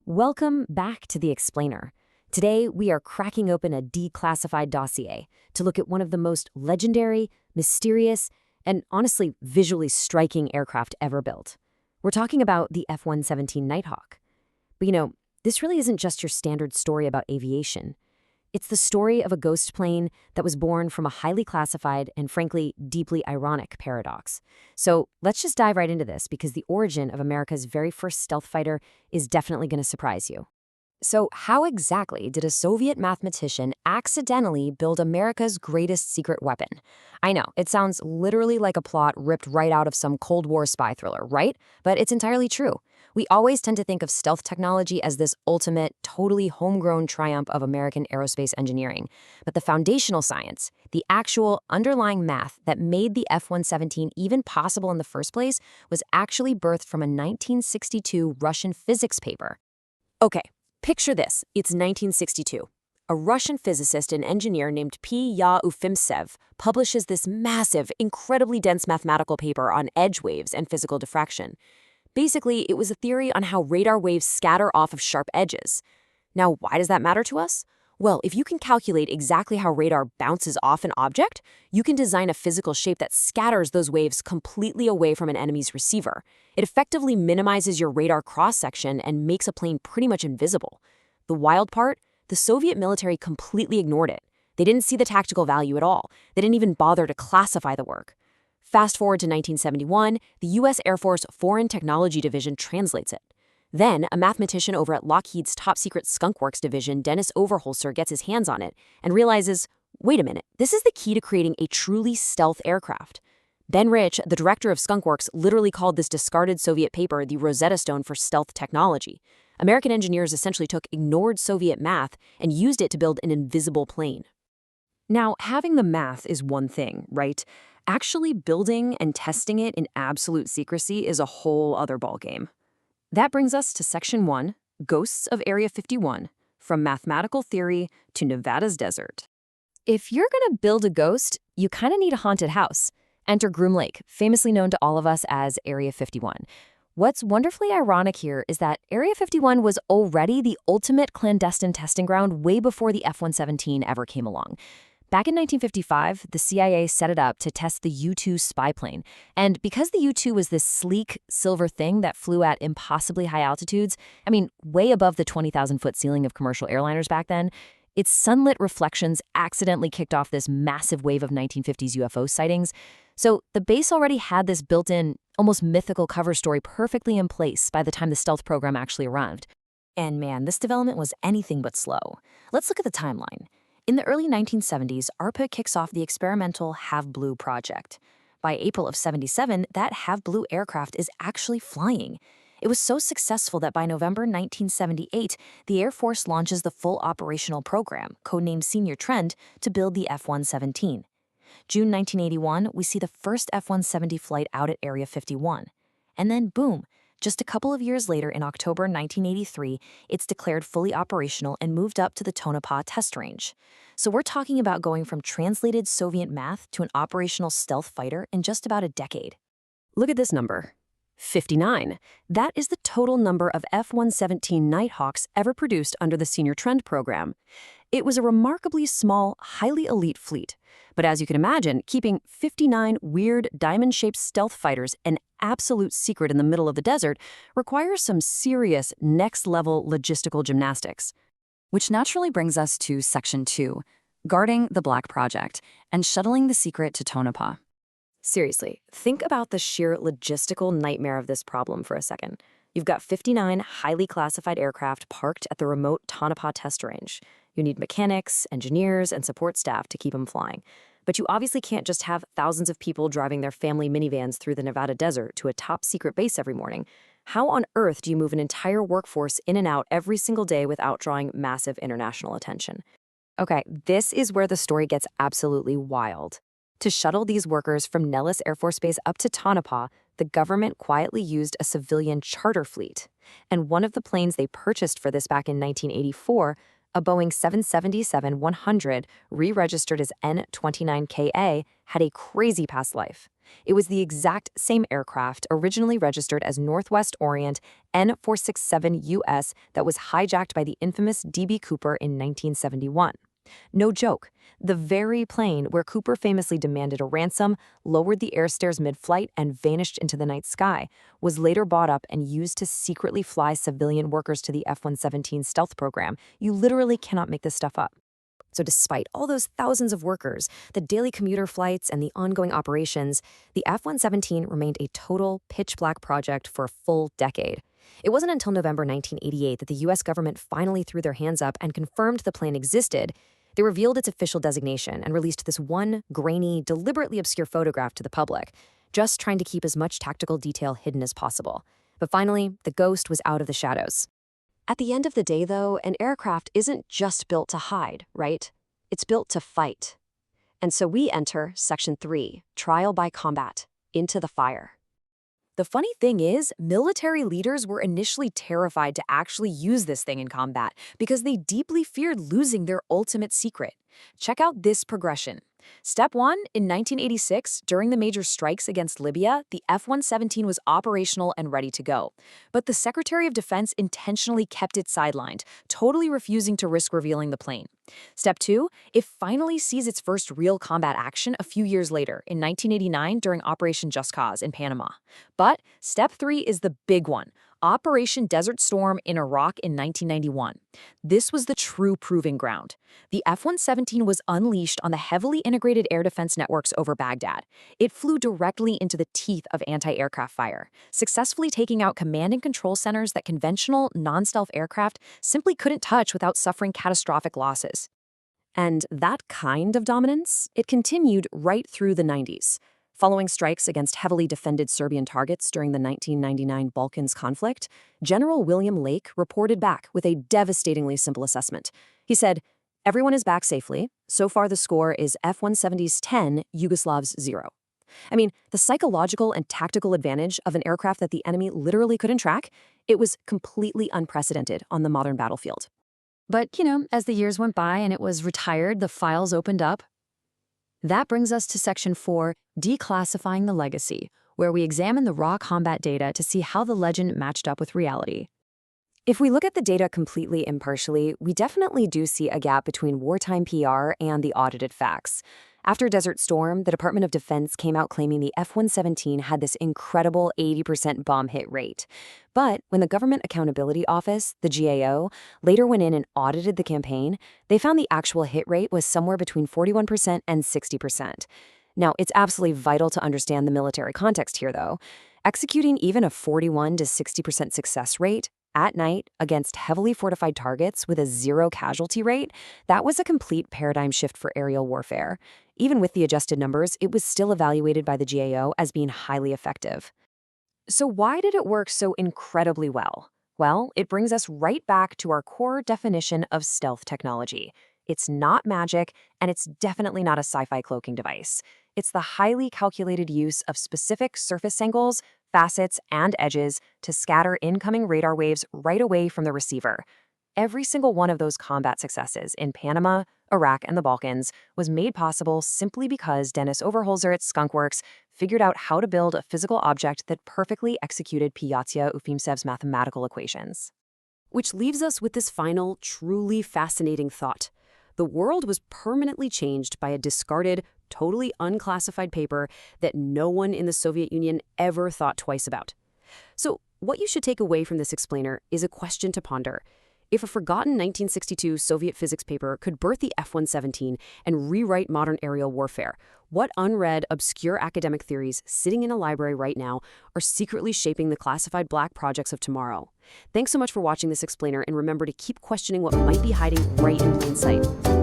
Welcome back to The Explainer. Today, we are cracking open a declassified dossier to look at one of the most legendary, mysterious, and honestly visually striking aircraft ever built. We're talking about the F-117 Nighthawk. But this really isn't just your standard story about aviation. It's the story of a ghost plane that was born from a highly classified and frankly deeply ironic paradox. So let's just dive right into this because the origin of America's very first stealth fighter is definitely going to surprise you. So how exactly did a Soviet mathematician accidentally build America's greatest secret weapon? I know, it sounds literally like a plot ripped right out of some Cold War spy thriller, right? But it's entirely true. We always tend to think of stealth technology as this ultimate, totally homegrown triumph of American aerospace engineering. But the foundational science, the actual underlying math that made the F-117 even possible in the first place, was actually birthed from a 1962 Russian physics paper. Okay. Picture this, it's 1962. A Russian physicist and engineer named Ufimtsev publishes this massive, incredibly dense mathematical paper on edge waves and physical diffraction. Basically, it was a theory on how radar waves scatter off of sharp edges. Now, why does that matter to us? Well, if you can calculate exactly how radar bounces off an object, you can design a physical shape that scatters those waves completely away from an enemy's receiver. It effectively minimizes your radar cross-section and makes a plane pretty much invisible. The wild part? The Soviet military completely ignored it. They didn't see the tactical value at all. They didn't even bother to classify the work. Fast forward to 1971, the U.S. Air Force Foreign Technology Division translates it. Then, a mathematician over at Lockheed's top-secret Skunk Works division, Dennis Overholser, gets his hands on it and realizes, wait a minute, this is the key to creating a truly stealth aircraft. Ben Rich, the director of Skunk Works, literally called this discarded Soviet paper the Rosetta Stone for stealth technology. American engineers essentially took ignored Soviet math and used it to build an invisible plane. Now, having the math is one thing, right? Actually building and testing it in absolute secrecy is a whole other ballgame. That brings us to Section 1, Ghosts of Area 51, from mathematical theory to Nevada's desert. If you're going to build a ghost, you kind of need a haunted house. Enter Groom Lake, famously known to all of us as Area 51. What's wonderfully ironic here is that Area 51 was already the ultimate clandestine testing ground way before the F-117 ever came along. Back in 1955, the CIA set it up to test the U-2 spy plane. And because the U-2 was this sleek, silver thing that flew at impossibly high altitudes, way above the 20,000-foot ceiling of commercial airliners back then, its sunlit reflections accidentally kicked off this massive wave of 1950s UFO sightings. So the base already had this built-in, almost mythical cover story perfectly in place by the time the stealth program actually arrived. And man, this development was anything but slow. Let's look at the timeline. In the early 1970s, ARPA kicks off the experimental Have Blue project. By April of '77, that Have Blue aircraft is actually flying. It was so successful that by November 1978, the Air Force launches the full operational program, codenamed Senior Trend, to build the F-117. June 1981, we see the first F-170 flight out at Area 51. And then, boom, just a couple of years later, in October 1983, it's declared fully operational and moved up to the Tonopah test range. So we're talking about going from translated Soviet math to an operational stealth fighter in just about a decade. Look at this number, 59. That is the total number of F-117 Nighthawks ever produced under the Senior Trend program. It was a remarkably small, highly elite fleet. But as you can imagine, keeping 59 weird, diamond-shaped stealth fighters an absolute secret in the middle of the desert requires some serious, next-level logistical gymnastics. Which naturally brings us to Section 2, Guarding the Black Project and Shuttling the Secret to Tonopah. Seriously, think about the sheer logistical nightmare of this problem for a second. You've got 59 highly classified aircraft parked at the remote Tonopah test range. You need mechanics, engineers, and support staff to keep them flying. But you obviously can't just have thousands of people driving their family minivans through the Nevada desert to a top-secret base every morning. How on earth do you move an entire workforce in and out every single day without drawing massive international attention? Okay, this is where the story gets absolutely wild. To shuttle these workers from Nellis Air Force Base up to Tonopah, the government quietly used a civilian charter fleet. And one of the planes they purchased for this back in 1984, A Boeing 777-100, re-registered as N29KA, had a crazy past life. It was the exact same aircraft originally registered as Northwest Orient N467US that was hijacked by the infamous D.B. Cooper in 1971. No joke. The very plane where Cooper famously demanded a ransom, lowered the air stairs mid-flight, and vanished into the night sky was later bought up and used to secretly fly civilian workers to the F-117 stealth program. You literally cannot make this stuff up. So despite all those thousands of workers, the daily commuter flights, and the ongoing operations, the F-117 remained a total pitch-black project for a full decade. It wasn't until November 1988 that the U.S. government finally threw their hands up and confirmed the plane existed. They revealed its official designation and released this one grainy, deliberately obscure photograph to the public, just trying to keep as much tactical detail hidden as possible. But finally, the ghost was out of the shadows. At the end of the day, though, an aircraft isn't just built to hide, right? It's built to fight. And so we enter Section 3, Trial by Combat, into the fire. The funny thing is, military leaders were initially terrified to actually use this thing in combat because they deeply feared losing their ultimate secret. Check out this progression. Step 1, in 1986, during the major strikes against Libya, the F-117 was operational and ready to go. But the Secretary of Defense intentionally kept it sidelined, totally refusing to risk revealing the plane. Step 2, it finally sees its first real combat action a few years later, in 1989 during Operation Just Cause in Panama. But Step 3 is the big one. Operation Desert Storm in Iraq in 1991. This was the true proving ground. The F-117 was unleashed on the heavily integrated air defense networks over Baghdad. It flew directly into the teeth of anti-aircraft fire, successfully taking out command and control centers that conventional, non-stealth aircraft simply couldn't touch without suffering catastrophic losses. And that kind of dominance, it continued right through the 90s. Following strikes against heavily defended Serbian targets during the 1999 Balkans conflict, General William Lake reported back with a devastatingly simple assessment. He said, "Everyone is back safely. So far the score is F-170's 10, Yugoslav's 0. I mean, the psychological and tactical advantage of an aircraft that the enemy literally couldn't track, it was completely unprecedented on the modern battlefield. But, as the years went by and it was retired, the files opened up. That brings us to Section 4, Declassifying the Legacy, where we examine the raw combat data to see how the legend matched up with reality. If we look at the data completely impartially, we definitely do see a gap between wartime PR and the audited facts. After Desert Storm, the Department of Defense came out claiming the F-117 had this incredible 80% bomb hit rate. But when the Government Accountability Office, the GAO, later went in and audited the campaign, they found the actual hit rate was somewhere between 41% and 60%. Now, it's absolutely vital to understand the military context here, though. Executing even a 41 to 60% success rate at night against heavily fortified targets with a 0 casualty rate, that was a complete paradigm shift for aerial warfare. Even with the adjusted numbers, it was still evaluated by the GAO as being highly effective. So why did it work so incredibly well? Well, it brings us right back to our core definition of stealth technology. It's not magic, and it's definitely not a sci-fi cloaking device. It's the highly calculated use of specific surface angles, facets, and edges to scatter incoming radar waves right away from the receiver. Every single one of those combat successes in Panama, Iraq, and the Balkans was made possible simply because Dennis Overholzer at Skunkworks figured out how to build a physical object that perfectly executed Pyotr Ufimtsev's mathematical equations. Which leaves us with this final, truly fascinating thought. The world was permanently changed by a discarded, totally unclassified paper that no one in the Soviet Union ever thought twice about. So, what you should take away from this explainer is a question to ponder. If a forgotten 1962 Soviet physics paper could birth the F-117 and rewrite modern aerial warfare, what unread, obscure academic theories sitting in a library right now are secretly shaping the classified black projects of tomorrow? Thanks so much for watching this explainer, and remember to keep questioning what might be hiding right in plain sight.